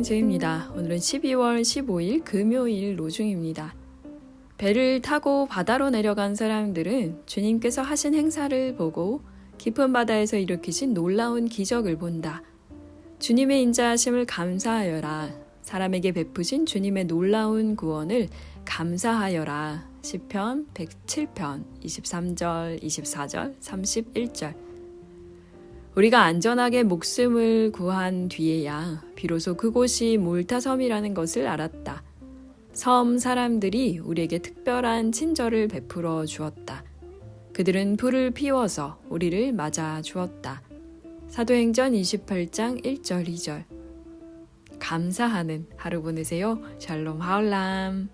제입니다. 오늘은 12월 15일 금요일 로중입니다. 배를 타고 바다로 내려간 사람들은 주님께서 하신 행사를 보고 깊은 바다에서 일으키신 놀라운 기적을 본다. 주님의 인자하심을 감사하여라. 사람에게 베푸신 주님의 놀라운 구원을 감사하여라. 시편 107편 23절, 24절, 31절. 우리가 안전하게 목숨을 구한 뒤에야 비로소 그곳이 몰타섬이라는 것을 알았다. 섬 사람들이 우리에게 특별한 친절을 베풀어 주었다. 그들은 불을 피워서 우리를 맞아 주었다. 사도행전 28장 1절 2절. 감사하는 하루 보내세요. 샬롬 하울람.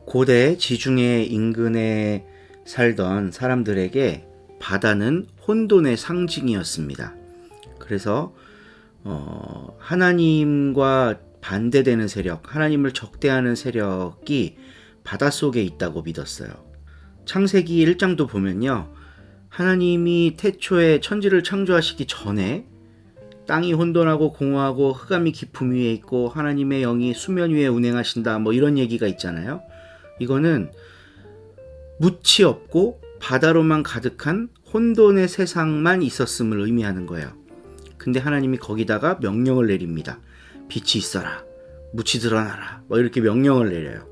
고대 지중해 인근에 살던 사람들에게 바다는 혼돈의 상징이었습니다. 그래서 하나님과 반대되는 세력, 하나님을 적대하는 세력이 바닷속에 있다고 믿었어요. 창세기 1장도 보면요, 하나님이 태초에 천지를 창조하시기 전에 땅이 혼돈하고 공허하고 흑암이 깊음 위에 있고 하나님의 영이 수면 위에 운행하신다, 뭐 이런 얘기가 있잖아요. 이거는 묻이 없고 바다로만 가득한 혼돈의 세상만 있었음을 의미하는 거예요. 근데 하나님이 거기다가 명령을 내립니다. 빛이 있어라, 묻이 드러나라, 뭐 이렇게 명령을 내려요.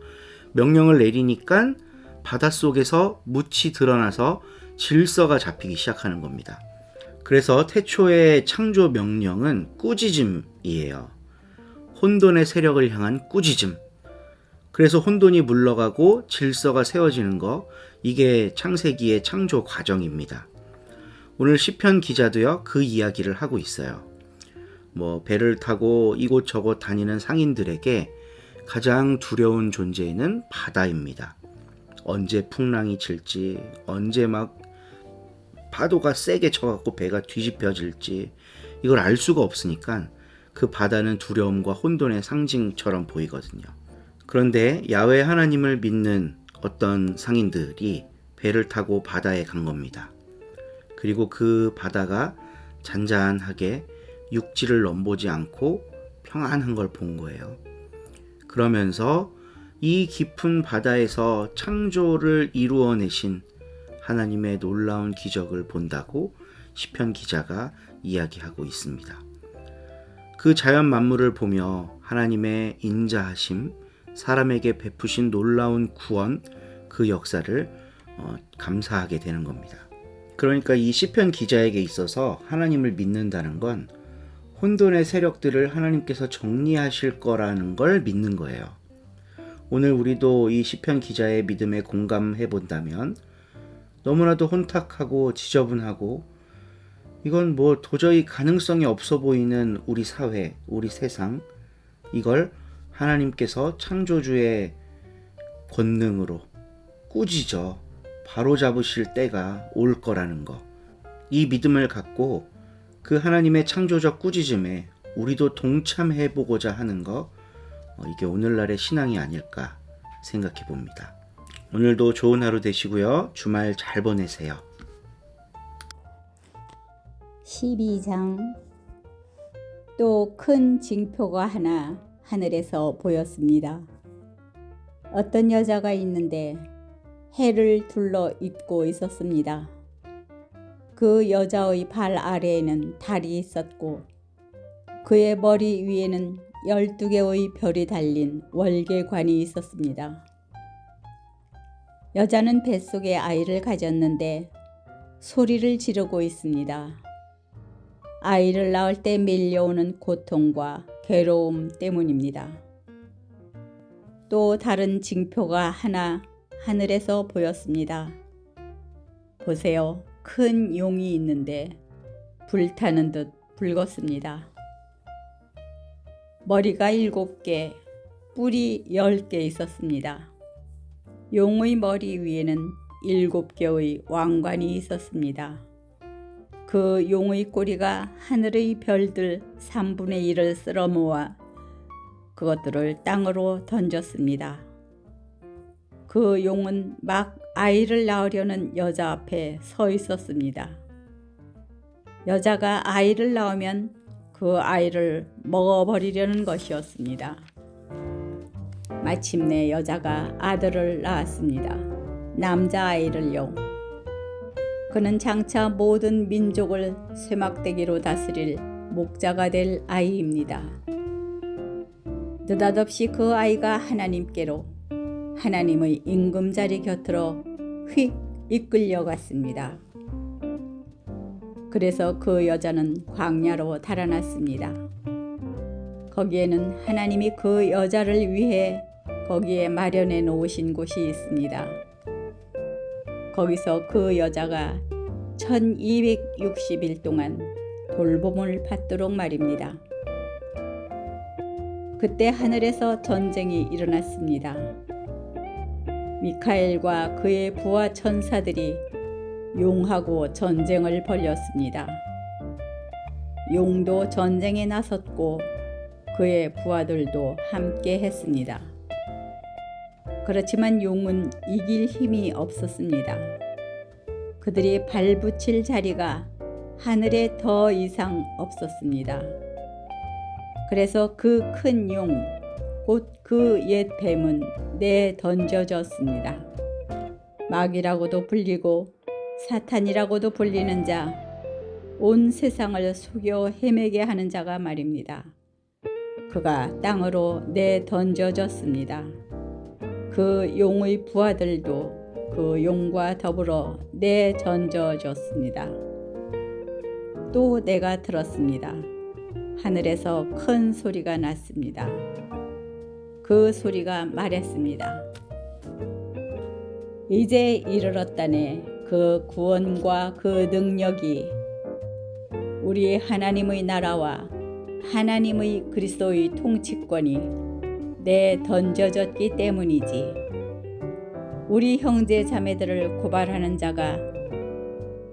명령을 내리니까 바닷속에서 묻이 드러나서 질서가 잡히기 시작하는 겁니다. 그래서 태초의 창조 명령은 꾸짖음이에요. 혼돈의 세력을 향한 꾸짖음. 그래서 혼돈이 물러가고 질서가 세워지는 거, 이게 창세기의 창조 과정입니다. 오늘 시편 기자도요, 그 이야기를 하고 있어요. 배를 타고 이곳저곳 다니는 상인들에게 가장 두려운 존재는 바다입니다. 언제 풍랑이 칠지, 언제 막 파도가 세게 쳐갖고 배가 뒤집혀질지, 이걸 알 수가 없으니까 그 바다는 두려움과 혼돈의 상징처럼 보이거든요. 그런데 야훼 하나님을 믿는 어떤 상인들이 배를 타고 바다에 간 겁니다. 그리고 그 바다가 잔잔하게 육지를 넘보지 않고 평안한 걸 본 거예요. 그러면서 이 깊은 바다에서 창조를 이루어내신 하나님의 놀라운 기적을 본다고 시편 기자가 이야기하고 있습니다. 그 자연 만물을 보며 하나님의 인자하심, 사람에게 베푸신 놀라운 구원, 그 역사를 감사하게 되는 겁니다. 그러니까 이 시편 기자에게 있어서 하나님을 믿는다는 건 혼돈의 세력들을 하나님께서 정리하실 거라는 걸 믿는 거예요. 오늘 우리도 이 시편 기자의 믿음에 공감해 본다면 너무나도 혼탁하고 지저분하고 이건 도저히 가능성이 없어 보이는 우리 사회, 우리 세상, 이걸 하나님께서 창조주의 권능으로 꾸짖어 바로잡으실 때가 올 거라는 거, 이 믿음을 갖고 그 하나님의 창조적 꾸짖음에 우리도 동참해 보고자 하는 거, 이게 오늘날의 신앙이 아닐까 생각해 봅니다. 오늘도 좋은 하루 되시고요. 주말 잘 보내세요. 12장. 또 큰 징표가 하나 하늘에서 보였습니다. 어떤 여자가 있는데 해를 둘러 입고 있었습니다. 그 여자의 발 아래에는 달이 있었고 그의 머리 위에는 12개의 별이 달린 월계관이 있었습니다. 여자는 뱃속에 아이를 가졌는데 소리를 지르고 있습니다. 아이를 낳을 때 밀려오는 고통과 괴로움 때문입니다. 또 다른 징표가 하나 하늘에서 보였습니다. 보세요. 큰 용이 있는데 불타는 듯 붉었습니다. 머리가 7개, 뿔이 10개 있었습니다. 용의 머리 위에는 7개의 왕관이 있었습니다. 그 용의 꼬리가 하늘의 별들 3분의 1을 쓸어 모아 그것들을 땅으로 던졌습니다. 그 용은 막 아이를 낳으려는 여자 앞에 서 있었습니다. 여자가 아이를 낳으면 그 아이를 먹어버리려는 것이었습니다. 마침내 여자가 아들을 낳았습니다. 남자아이를요. 그는 장차 모든 민족을 쇠막대기로 다스릴 목자가 될 아이입니다. 느닷없이 그 아이가 하나님께로, 하나님의 임금자리 곁으로 휙 이끌려갔습니다. 그래서 그 여자는 광야로 달아났습니다. 거기에는 하나님이 그 여자를 위해 거기에 마련해 놓으신 곳이 있습니다. 거기서 그 여자가 1260일 동안 돌봄을 받도록 말입니다. 그때 하늘에서 전쟁이 일어났습니다. 미카엘과 그의 부하 천사들이 용하고 전쟁을 벌였습니다. 용도 전쟁에 나섰고 그의 부하들도 함께 했습니다. 그렇지만 용은 이길 힘이 없었습니다. 그들이 발붙일 자리가 하늘에 더 이상 없었습니다. 그래서 그 큰 용, 곧 그 옛 뱀은 내던져졌습니다. 마귀라고도 불리고 사탄이라고도 불리는 자, 온 세상을 속여 헤매게 하는 자가 말입니다. 그가 땅으로 내던져졌습니다. 그 용의 부하들도 그 용과 더불어 내던져졌습니다. 또 내가 들었습니다. 하늘에서 큰 소리가 났습니다. 그 소리가 말했습니다. 이제 이르렀다네. 그 구원과 그 능력이 우리 하나님의 나라와 하나님의 그리스도의 통치권이 내던져졌기 때문이지. 우리 형제 자매들을 고발하는 자가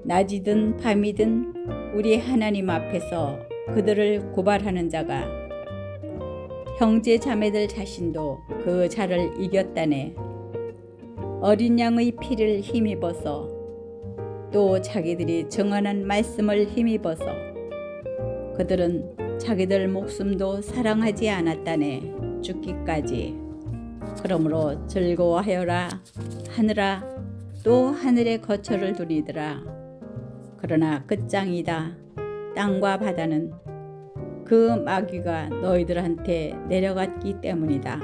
낮이든 밤이든 우리 하나님 앞에서 그들을 고발하는 자가 형제 자매들 자신도 그 자를 이겼다네. 어린 양의 피를 힘입어서 또 자기들이 증언한 말씀을 힘입어서 그들은 자기들 목숨도 사랑하지 않았다네. 죽기까지. 그러므로 즐거워하여라 하늘아, 또 하늘의 거처를 두리더라. 그러나 끝장이다. 땅과 바다는 그 마귀가 너희들한테 내려갔기 때문이다.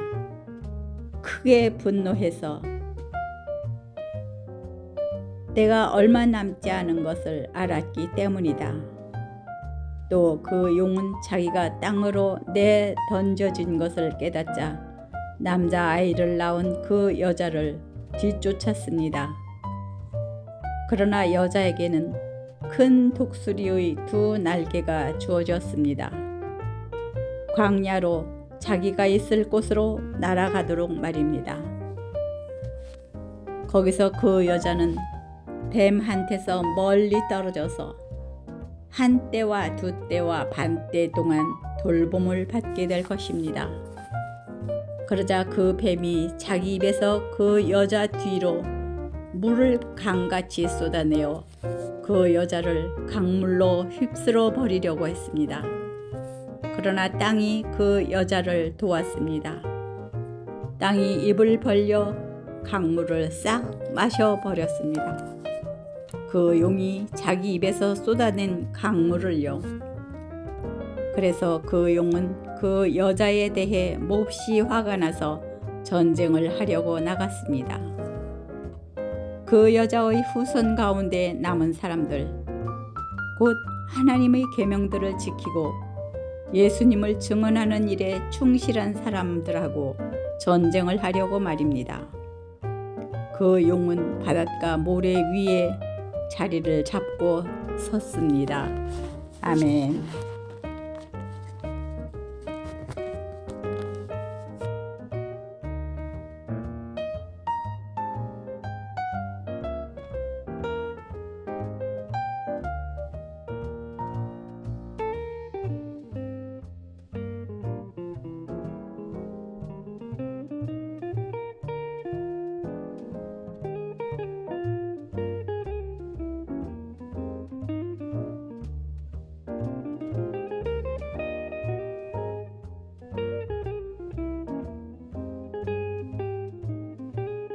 크게 분노해서 내가 얼마 남지 않은 것을 알았기 때문이다. 또 그 용은 자기가 땅으로 내던져진 것을 깨닫자 남자아이를 낳은 그 여자를 뒤쫓았습니다. 그러나 여자에게는 큰 독수리의 두 날개가 주어졌습니다. 광야로 자기가 있을 곳으로 날아가도록 말입니다. 거기서 그 여자는 뱀한테서 멀리 떨어져서 한 때와 두 때와 반 때 동안 돌봄을 받게 될 것입니다. 그러자 그 뱀이 자기 입에서 그 여자 뒤로 물을 강같이 쏟아내어 그 여자를 강물로 휩쓸어 버리려고 했습니다. 그러나 땅이 그 여자를 도왔습니다. 땅이 입을 벌려 강물을 싹 마셔버렸습니다. 그 용이 자기 입에서 쏟아낸 강물을요. 그래서 그 용은 그 여자에 대해 몹시 화가 나서 전쟁을 하려고 나갔습니다. 그 여자의 후손 가운데 남은 사람들, 곧 하나님의 계명들을 지키고 예수님을 증언하는 일에 충실한 사람들하고 전쟁을 하려고 말입니다. 그 용은 바닷가 모래 위에 자리를 잡고 섰습니다. 아멘.